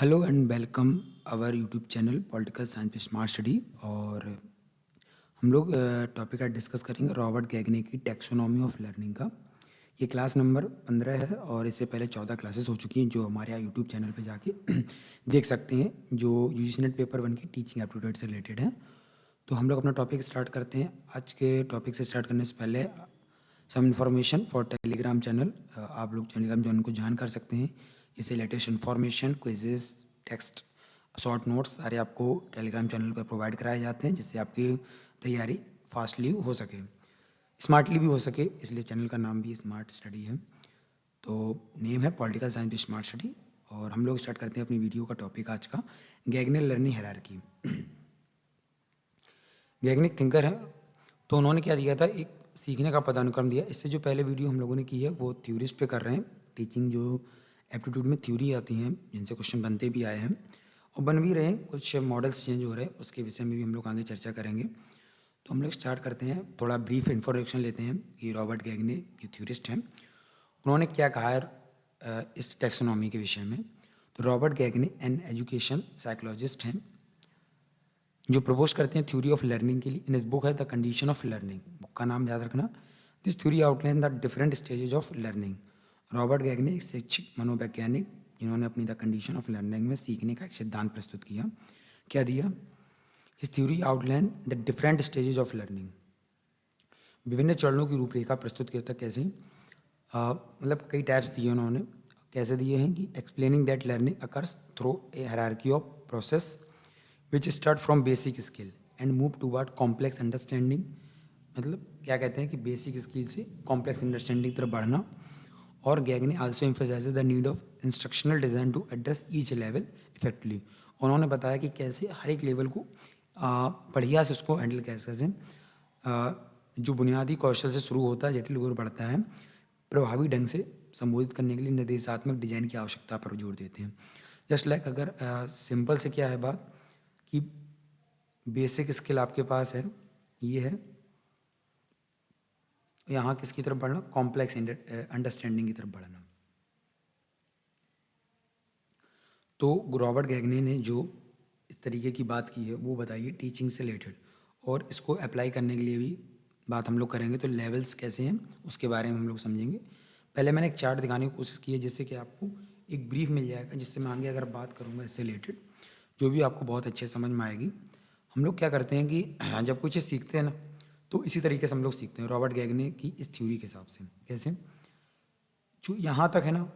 Hello and welcome our YouTube channel political science with smart study. और हम लोग topic आज डिस्कस करेंगे रॉबर्ट गैगने की टैक्सोनॉमी ऑफ लर्निंग का। ये क्लास नंबर 15 है और इससे पहले 14 क्लासेस हो चुकी हैं जो हमारे यहाँ यूट्यूब चैनल पे जाके देख सकते हैं, जो यूजीसी नेट पेपर 1 की टीचिंग एप्टीट्यूड से रिलेटेड है। तो हम लोग अपना टॉपिक स्टार्ट करते हैं। आज के टॉपिक से स्टार्ट करने से पहले some information for Telegram channel. आप लोग टेलीग्राम चैनल को ज्वाइन कर सकते हैं। इससे latest information, quizzes, text, short notes सारे आपको टेलीग्राम चैनल पर प्रोवाइड कराए जाते हैं, जिससे आपकी तैयारी फास्टली हो सके, स्मार्टली भी हो सके। इसलिए चैनल का नाम भी स्मार्ट स्टडी है। तो नेम है political science with smart study. और हम लोग स्टार्ट करते हैं अपनी वीडियो का टॉपिक आज का, गैगने लर्निंग हायरार्की। गैगनिक थिंकर है, तो उन्होंने क्या दिया था, एक सीखने का पदानुक्रम दिया। इससे जो पहले वीडियो हम लोगों ने की है वो थ्योरिस्ट पे कर रहे हैं। टीचिंग जो एप्टीट्यूड में थ्योरी आती हैं जिनसे क्वेश्चन बनते भी आए हैं और बन भी रहे हैं, कुछ मॉडल्स चेंज हो रहे हैं, उसके विषय में भी हम लोग आगे चर्चा करेंगे। तो हम लोग स्टार्ट करते हैं, थोड़ा ब्रीफ इंट्रोडक्शन लेते हैं कि रॉबर्ट गैगने ये थ्योरिस्ट हैं, उन्होंने क्या कहा है इस टैक्सोनॉमी के विषय में। तो रॉबर्ट गैगने एन एजुकेशन साइकोलॉजिस्ट हैं जो प्रपोज करते हैं थ्योरी ऑफ लर्निंग के लिए। इन इस बुक है the condition of learning, book का नाम याद रखना। This theory outline the different stages of learning. Robert Gagne एक शैक्षिक मनोवैज्ञानिक जिन्होंने अपनी द कंडीशन ऑफ लर्निंग में सीखने का एक सिद्धांत प्रस्तुत किया। क्या दिया? His theory outline the different stages of learning, विभिन्न चरणों की रूपरेखा प्रस्तुत किया था। कैसे? मतलब कई टाइप्स दिए उन्होंने। कैसे दिए हैं कि explaining that learning occurs through a hierarchy of process which start from basic skill and move toward complex understanding. मतलब क्या कहते हैं कि बेसिक स्किल से कॉम्प्लेक्स अंडरस्टैंडिंग तरफ बढ़ना। और Gagne also emphasises the need of instructional design to address each level effectively. उन्होंने बताया कि कैसे हर एक लेवल को बढ़िया से उसको हैंडल कैसे जो बुनियादी कौशल से शुरू होता है, जटिल ओर बढ़ता है, प्रभावी ढंग से संबोधित करने के लिए निर्देशात्मक डिजाइन की आवश्यकता पर जोर देते हैं। जस्ट लाइक अगर सिंपल से क्या है बात कि बेसिक स्किल आपके पास है, ये है, यहाँ किसकी तरफ बढ़ना, कॉम्प्लेक्स अंडरस्टैंडिंग की तरफ बढ़ना। तो रॉबर्ट गैगने ने जो इस तरीके की बात की है वो बताइए टीचिंग से रिलेटेड, और इसको अप्लाई करने के लिए भी बात हम लोग करेंगे। तो लेवल्स कैसे हैं उसके बारे में हम लोग समझेंगे। पहले मैंने एक चार्ट दिखाने की कोशिश की है जिससे कि आपको एक ब्रीफ मिल जाएगा, जिससे मैं आगे अगर बात करूँगा इससे रिलेटेड जो भी आपको बहुत अच्छे समझ में आएगी। हम लोग क्या करते हैं कि जब कुछ चीज़ सीखते हैं ना, तो इसी तरीके से हम लोग सीखते हैं रॉबर्ट गैगने की इस थ्योरी के हिसाब से। कैसे? जो यहाँ तक है ना,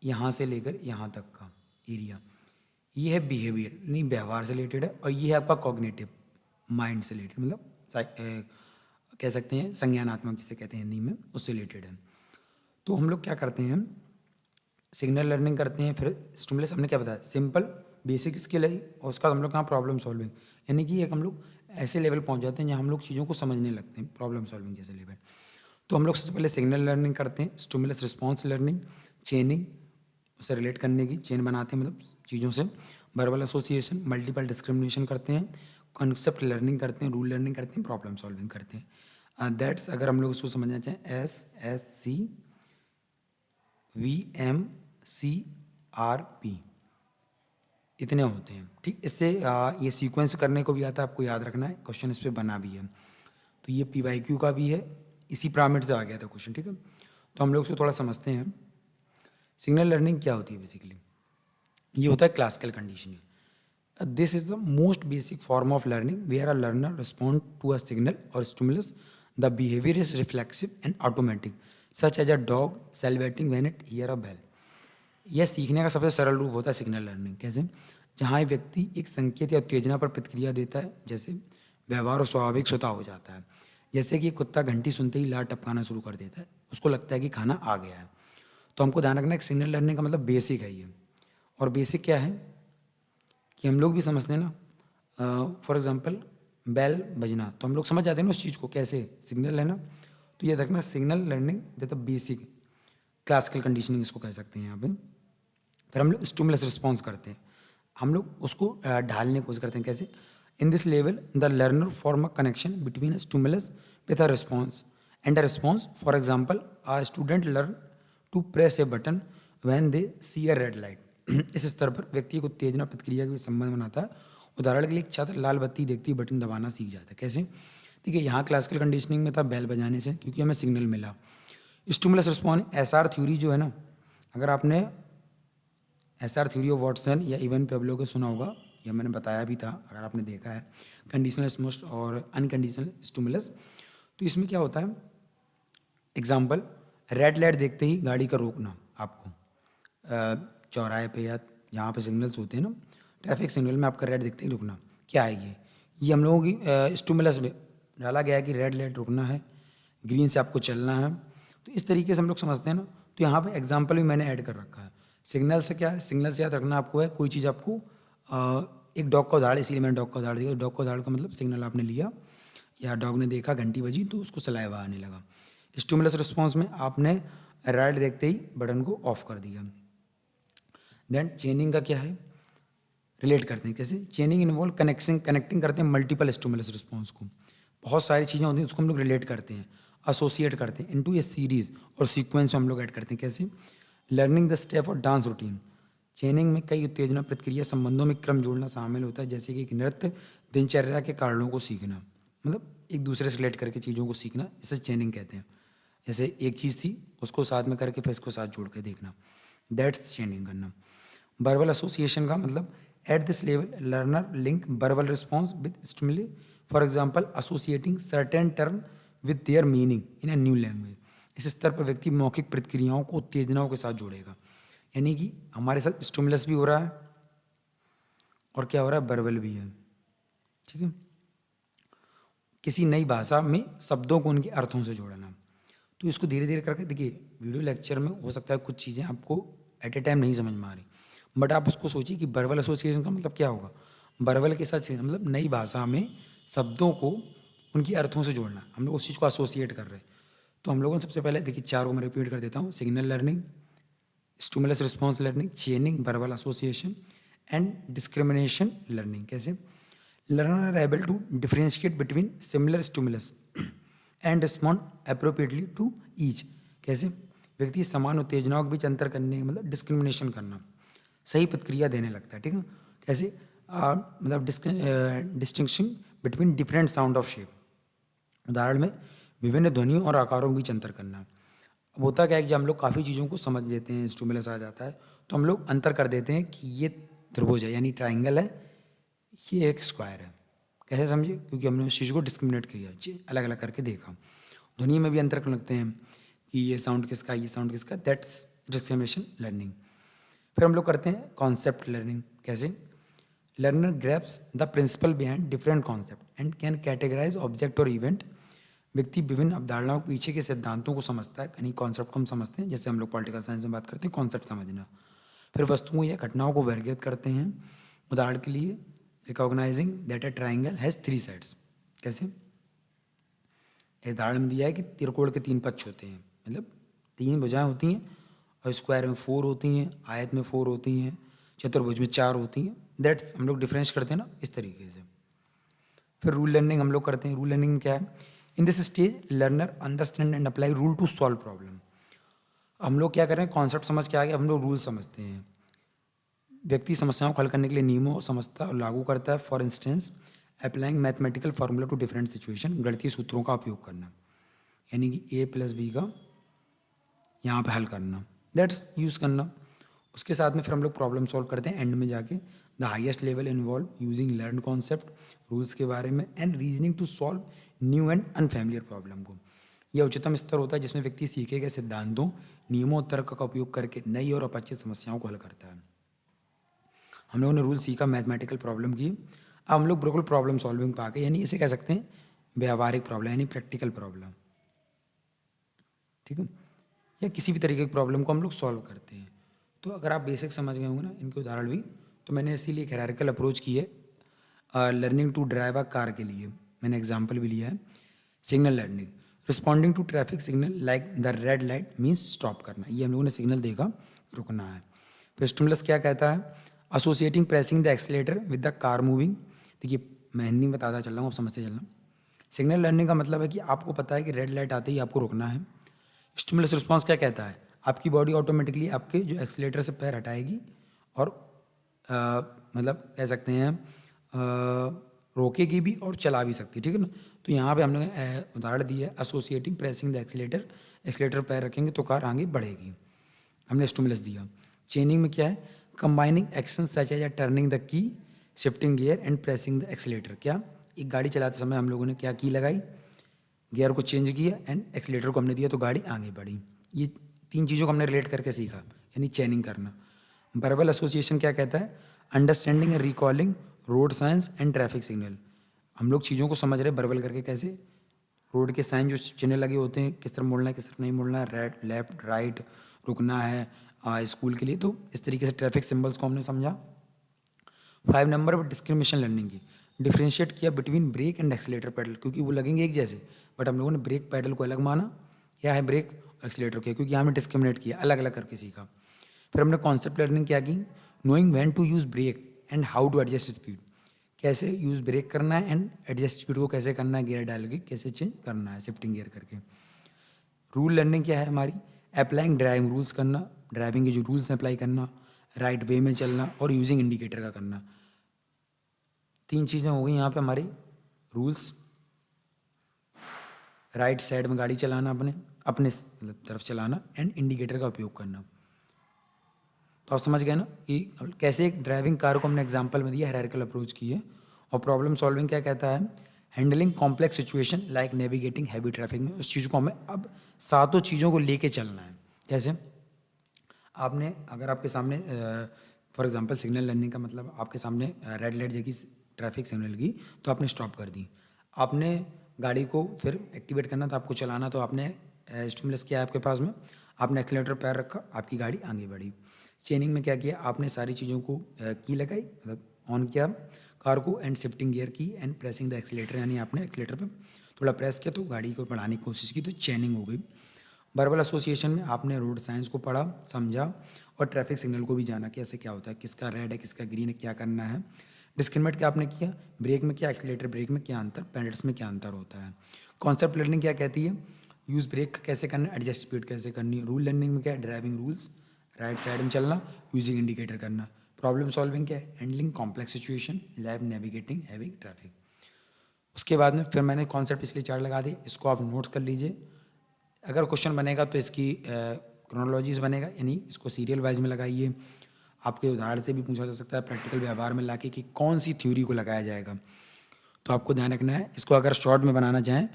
यहाँ से लेकर यहाँ तक का एरिया, ये है बिहेवियर, नहीं व्यवहार से रिलेटेड है, और ये है आपका कॉग्निटिव, माइंड से रिलेटेड, मतलब कह सकते हैं संज्ञानात्मक जिसे कहते हैं हिंदी में, उससे रिलेटेड है। तो हम लोग क्या करते हैं, सिग्नल लर्निंग करते हैं, फिर स्टिमुलस। हमने क्या बताया, सिंपल बेसिक स्किल है, और उसका हम लोग कहाँ प्रॉब्लम सॉल्विंग, यानी कि एक हम लोग ऐसे लेवल पहुँच जाते हैं जहाँ हम लोग चीज़ों को समझने लगते हैं, प्रॉब्लम सॉल्विंग जैसे लेवल। तो हम लोग सबसे पहले सिग्नल लर्निंग करते हैं, स्टिमुलस रिस्पॉन्स लर्निंग, चेनिंग, उससे रिलेट करने की चेन बनाते हैं, मतलब चीज़ों से वर्बल एसोसिएशन, मल्टीपल डिस्क्रिमिनेशन करते हैं, कॉन्सेप्ट लर्निंग करते हैं, रूल लर्निंग करते हैं, प्रॉब्लम सॉल्विंग करते हैं। दैट्स अगर हम लोग उसको समझना चाहें SSCVMCRP, इतने होते हैं। ठीक, इससे ये सीक्वेंस करने को भी आता है, आपको याद रखना है, क्वेश्चन इस पर बना भी है। तो ये PYQ का भी है, इसी पिरामिड से आ गया था क्वेश्चन। ठीक है, तो हम लोग उसको थोड़ा समझते हैं। सिग्नल लर्निंग क्या होती है बेसिकली, ये होता है classical conditioning. This is the most basic form of learning where a learner respond to a signal और stimulus. The behaviour is reflexive and automatic such as a dog celebrating when it hear a bell. यह सीखने का सबसे सरल रूप होता है signal learning. कैसे? जहाँ एक व्यक्ति एक संकेत या उत्तेजना पर प्रतिक्रिया देता है, जैसे व्यवहार और स्वाभाविक स्वतः हो जाता है। जैसे कि कुत्ता घंटी सुनते ही लार टपकाना शुरू कर देता है, उसको लगता है कि खाना आ गया है। तो हमको ध्यान रखना है, सिग्नल लर्निंग का मतलब बेसिक है ये। और बेसिक क्या है कि हम लोग भी समझते हैं ना, फॉर एग्जांपल बेल बजना, तो हम लोग समझ जाते हैं ना उस चीज़ को, कैसे सिग्नल है ना। तो ये रखना, signal learning the basic classical conditioning इसको कह सकते हैं यहाँ पे। फिर हम लोग स्टिमुलस रिस्पॉन्स करते हैं, हम लोग उसको ढालने की कोशिश करते हैं। कैसे? In this level the learner form a connection between stimulus with a response and a response. For example, a student learn to press a button when they see a red light. इस स्तर पर व्यक्ति को उत्तेजना प्रतिक्रिया के संबंध बनाता है। उदाहरण के लिए एक छात्र लाल बत्ती देखते ही बटन दबाना सीख जाता है। कैसे? देखिए, यहाँ क्लासिकल कंडीशनिंग में था बेल बजाने से, क्योंकि हमें सिग्नल मिला। स्टिमुलस रिस्पॉन्स एसआर थ्योरी जो है ना, अगर आपने एसआर थ्योरी ऑफ वाटसन या इवन पेब्लो को सुना होगा, या मैंने बताया भी था अगर आपने देखा है, कंडीशनल स्टिमुलस और अनकंडीशनल स्टिमुलस। तो इसमें क्या होता है, एग्जाम्पल, रेड लाइट देखते ही गाड़ी का रोकना आपको चौराहे पे या जहाँ पे सिग्नल्स होते हैं ना, ट्रैफिक सिग्नल में आपका रेड देखते ही रुकना। क्या है ये हम लोगों की स्टिमुलस में डाला गया है कि रेड लाइट रुकना है, ग्रीन से आपको चलना है। तो इस तरीके से हम लोग समझते हैं ना। तो यहाँ पे एग्जाम्पल भी मैंने ऐड कर रखा है। सिग्नल से क्या है, सिग्नल से याद रखना आपको है, कोई चीज़ आपको एक डॉग का उदाहरण, इसीलिए मैंने डॉग का उदाहरण दिया। डॉग का उदाहरण का मतलब सिग्नल आपने लिया या डॉग ने देखा घंटी बजी तो उसको सलाइवा आने लगा। स्टिमुलस रिस्पॉन्स में आपने रेड देखते ही बटन को ऑफ कर दिया। देन चेनिंग का क्या है, रिलेट करते हैं। कैसे? चेनिंग इन्वॉल्व कनेक्टिंग करते हैं मल्टीपल स्टिमुलस रिस्पॉन्स को। बहुत सारी चीज़ें होती हैं उसको हम लोग रिलेट करते हैं, एसोसिएट करते हैं इनटू ए सीरीज और सीक्वेंस में हम लोग ऐड करते हैं। कैसे? लर्निंग द स्टेप और डांस रूटीन। चेनिंग में कई उत्तेजना प्रतिक्रिया संबंधों में क्रम जोड़ना शामिल होता है, जैसे कि एक नृत्य दिनचर्या के कारणों को सीखना, मतलब एक दूसरे से रिलेट करके चीज़ों को सीखना, इसे चेनिंग कहते हैं। जैसे एक चीज़ थी उसको साथ में करके फिर इसको साथ जोड़ के देखना, दैट्स चेनिंग करना। वर्बल एसोसिएशन का मतलब at this level learner link verbal response with stimuli, for example associating certain term with their meaning in a new language. इस स्तर पर व्यक्ति मौखिक प्रतिक्रियाओं को उत्तेजनाओं के साथ जोड़ेगा, यानी कि हमारे साथ स्टिमुलस भी हो रहा है और क्या हो रहा है, वर्बल भी है। ठीक है? किसी नई भाषा में शब्दों को उनके अर्थों से जोड़ना। तो इसको धीरे धीरे करके देखिए, वीडियो लेक्चर में हो सकता है कुछ चीज़ें आपको एट ए टाइम नहीं समझ में आ रही, बट आप उसको सोचिए कि वर्बल एसोसिएशन का मतलब क्या होगा। वर्बल के साथ मतलब नई भाषा में शब्दों को उनके अर्थों से जोड़ना, हम लोग उस चीज़ को एसोसिएट कर रहे हैं। तो हम लोगों ने सबसे पहले देखिए, चार को मैं रिपीट कर देता हूँ। Signal learning, stimulus response learning, chaining, verbal association and discrimination learning. कैसे? Learner are able to differentiate between similar stimulus and respond appropriately to each. कैसे? व्यक्ति समान उत्तेजनाओं के बीच अंतर करने, मतलब डिस्क्रिमिनेशन करना, सही प्रतिक्रिया देने लगता है। ठीक है? कैसे? मतलब distinction between different sound of shape. उदाहरण में विभिन्न ध्वनियों और आकारों के बीच अंतर करना। अब होता क्या है कि जब हम लोग काफ़ी चीज़ों को समझ लेते हैं, स्टिमुलस आ जाता है, तो हम लोग अंतर कर देते हैं कि ये त्रिभुज है यानी ट्राइंगल है, ये एक स्क्वायर है। कैसे समझिए? क्योंकि हमने उस चीज़ को डिस्क्रिमिनेट किया, अलग अलग करके देखा। ध्वनि में भी अंतर कर लगते हैं कि ये साउंड किसका, ये साउंड किसका, दैट्स डिस्क्रिमिनेशन लर्निंग। फिर हम लोग करते हैं कॉन्सेप्ट लर्निंग। कैसे? Learner grasps the principle behind different concept and can categorize object और इवेंट। व्यक्ति विभिन्न अवधारणाओं के पीछे के सिद्धांतों को समझता है, यानी कॉन्सेप्ट को हम समझते हैं, जैसे हम लोग पॉलिटिकल साइंस में बात करते हैं कॉन्सेप्ट समझना। फिर वस्तुओं या घटनाओं को वर्गीकृत करते हैं। उदाहरण के लिए recognising that a triangle has 3 sides. कैसे? उदाहरण में दिया है कि त्रिकोण के 3 पक्ष होते हैं, मतलब 3 भुजाएं होती हैं, और स्क्वायर में 4 होती हैं, आयत में 4 होती हैं, चतुर्भुज में 4 होती हैं। दैट्स हम लोग डिफरेंस करते हैं ना इस तरीके से। फिर रूल लर्निंग हम लोग करते हैं। रूल लर्निंग क्या है? In this stage learner understand and apply rule to solve problem. हम लोग क्या कर रहे हैं, कॉन्सेप्ट समझ के आगे हम लोग रूल समझते हैं। व्यक्ति समस्याओं को हल करने के लिए नियमों को समझता और लागू करता है। For instance applying mathematical formula to different situation, गणितीय सूत्रों का उपयोग करना, यानी कि A+B का यहाँ पे हल करना, दैट्स यूज़ करना। उसके साथ में फिर हम लोग प्रॉब्लम सॉल्व करते हैं एंड में जाके। The highest level involve using learn concept, rules के बारे में, and reasoning to solve new and unfamiliar problem को। यह उच्चतम स्तर होता है जिसमें व्यक्ति सीखे गए सिद्धांतों, नियमों और तर्क का उपयोग करके नई और अपरिचित समस्याओं को हल करता है। हम लोगों ने रूल सीखा, मैथमेटिकल प्रॉब्लम की, अब हम लोग बिल्कुल प्रॉब्लम सॉल्विंग पे आ गए, यानी इसे कह सकते हैं व्यावहारिक प्रॉब्लम, यानी प्रैक्टिकल प्रॉब्लम। ठीक है? या किसी भी तरीके की प्रॉब्लम को हम लोग सॉल्व करते हैं। तो अगर आप बेसिक समझ गए होंगे ना इनके उदाहरण भी, तो मैंने इसीलिए हायरार्किकल अप्रोच की है learning to drive a car के लिए। मैंने एग्जांपल भी लिया है। Signal learning, responding to traffic signal like the red light means stop करना, ये हम लोगों ने सिग्नल देखा, रुकना है। फिर स्टिमुलस क्या कहता है? Associating pressing the accelerator with the car moving. देखिए मैं हिंदी में बताता चल रहा हूँ, आप समझते चलना। सिग्नल लर्निंग का मतलब है कि आपको पता है कि रेड लाइट आते ही आपको रुकना है। स्टिमुलस रिस्पॉन्स क्या कहता है? आपकी बॉडी ऑटोमेटिकली आपके जो एक्सीलेटर से पैर हटाएगी और मतलब कह सकते हैं रोकेगी भी और चला भी सकती है, ठीक है ना। तो यहाँ पे हमने उदाहरण दिया है, associating pressing the accelerator, accelerator पैर रखेंगे तो कार आगे बढ़ेगी, हमने स्टिमुलस दिया। चेनिंग में क्या है, combining action such as turning the key, shifting gear and pressing the accelerator. क्या, एक गाड़ी चलाते समय हम लोगों ने क्या की लगाई, गियर को चेंज किया एंड एक्सीलेटर को हमने दिया तो गाड़ी आगे बढ़ी। ये 3 चीज़ों को हमने रिलेट करके सीखा, यानी चेनिंग करना। वर्बल एसोसिएशन क्या कहता है, understanding and recalling road science and traffic signal. हम लोग चीज़ों को समझ रहे हैं वर्बल करके, कैसे, रोड के साइन जो चिन्ह लगे होते हैं, किस तरफ मुड़ना है किस तरफ नहीं मुड़ना है, रेड लेफ्ट राइट, रुकना है स्कूल के लिए, तो इस तरीके से ट्रैफिक सिंबल्स को हमने समझा। 5 नंबर पर डिस्क्रिमिनेशन लर्निंग की, डिफ्रेंशिएट किया between brake and accelerator pedal, क्योंकि वो लगेंगे एक जैसे, बट हम लोगों ने ब्रेक पैडल को अलग माना, क्या है ब्रेक, एक्सीलेटर किया, क्योंकि यहाँ में डिस्क्रिमिनेट किया, अलग अलग करके सीखा। फिर हमने कॉन्सेप्ट लर्निंग क्या की, knowing when to use brake and how to adjust speed, कैसे यूज़ ब्रेक करना है एंड एडजस्ट स्पीड को कैसे करना है, गियर डाल के कैसे चेंज करना है, शिफ्टिंग गियर करके। रूल लर्निंग क्या है हमारी, अप्लाइंग ड्राइविंग रूल्स करना, ड्राइविंग के जो रूल्स हैं अप्लाई करना, राइट वे में चलना और यूजिंग इंडिकेटर का करना। 3 चीज़ें हो गई यहाँ पे हमारी, रूल्स, राइट साइड में गाड़ी चलाना, अपने अपने तरफ चलाना एंड इंडिकेटर का उपयोग करना। तो आप समझ गए ना कि कैसे एक ड्राइविंग कार को हमने एग्जांपल में दिया, हायरार्किकल अप्रोच की है। और प्रॉब्लम सॉल्विंग क्या कहता है, handling complex situation like navigating heavy traffic में, उस चीज़ को हमें अब सातों चीज़ों को लेके चलना है। कैसे, आपने अगर आपके सामने फॉर एग्जांपल सिग्नल लर्निंग का मतलब आपके सामने रेड लाइट जगह ट्रैफिक सिग्नल की तो आपने स्टॉप कर दी, आपने गाड़ी को फिर एक्टिवेट करना था, आपको चलाना, तो आपने स्टिमुलस किया आपके पास में, आपने एक्सीलेटर पैर रखा, आपकी गाड़ी आगे बढ़ी। चेनिंग में क्या किया, आपने सारी चीज़ों को की लगाई, मतलब ऑन किया कार को एंड शिफ्टिंग गियर की एंड प्रेसिंग द एक्सीलेटर, यानी आपने एक्सीलेटर पर थोड़ा प्रेस किया तो गाड़ी को बढ़ाने की कोशिश की, तो चेनिंग हो गई। वर्बल एसोसिएशन में आपने रोड साइंस को पढ़ा, समझा और ट्रैफिक सिग्नल को भी जाना कि ऐसे क्या होता है, किसका रेड है किसका ग्रीन है, क्या करना है। डिस्क्रिमिनेट क्या आपने किया, ब्रेक में क्या, एक्सीलेटर ब्रेक में क्या अंतर, पेडल्स में क्या अंतर होता है। कॉन्सेप्ट लर्निंग क्या कहती है, यूज़ ब्रेक कैसे करना है, एडजस्ट स्पीड कैसे करनी है। रूल लर्निंग में क्या है, ड्राइविंग रूल्स, राइट साइड में चलना, यूजिंग इंडिकेटर करना। प्रॉब्लम सॉल्विंग क्या है, handling complex situation, lab navigating heavy traffic. उसके बाद में फिर मैंने कॉन्सेप्ट इसलिए 4 लगा दी, इसको आप नोट कर लीजिए। अगर क्वेश्चन बनेगा तो इसकी क्रोनोलॉजीज बनेगा, यानी इसको सीरियल वाइज में लगाइए। आपके उदाहरण से भी पूछा जा सकता है प्रैक्टिकल व्यवहार में लाके कि कौन सी थ्योरी को लगाया जाएगा, तो आपको ध्यान रखना है। इसको अगर शॉर्ट में बनाना चाहें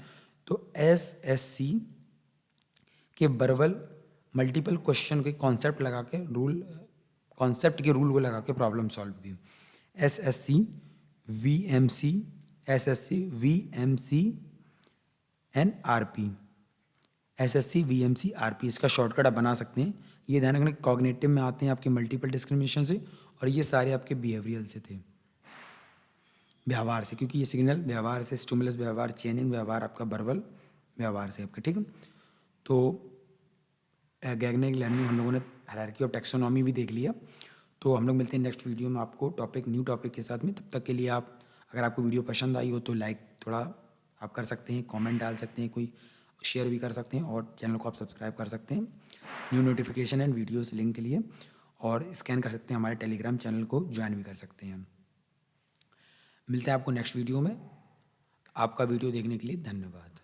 तो SSC के वर्बल मल्टीपल क्वेश्चन के कॉन्सेप्ट लगा के रूल, कॉन्सेप्ट के रूल को लगा के प्रॉब्लम सॉल्व की। SSC VMC, SSC VMC and RP, SSC VMC RP, इसका शॉर्टकट आप बना सकते हैं। ये ध्यान रखना, कॉग्निटिव में आते हैं आपके मल्टीपल डिस्क्रिमिनेशन से, और ये सारे आपके बिहेवियरल से थे, व्यवहार से, क्योंकि ये सिग्नल व्यवहार से, स्टिमुलस व्यवहार, चेनिंग व्यवहार आपका वर्बल व्यवहार से आपका, ठीक है। तो गैगनिक लर्निंग हम लोगों ने हायरार्की ऑफ टैक्सोनॉमी भी देख लिया। तो हम लोग मिलते हैं नेक्स्ट वीडियो में आपको न्यू टॉपिक के साथ में। तब तक के लिए आप, अगर आपको वीडियो पसंद आई हो तो लाइक थोड़ा आप कर सकते हैं, कमेंट डाल सकते हैं, कोई शेयर भी कर सकते हैं, और चैनल को आप सब्सक्राइब कर सकते हैं new notification and videos link के लिए, और स्कैन कर सकते हैं, हमारे टेलीग्राम चैनल को ज्वाइन भी कर सकते हैं। मिलते हैं आपको नेक्स्ट वीडियो में। आपका वीडियो देखने के लिए धन्यवाद।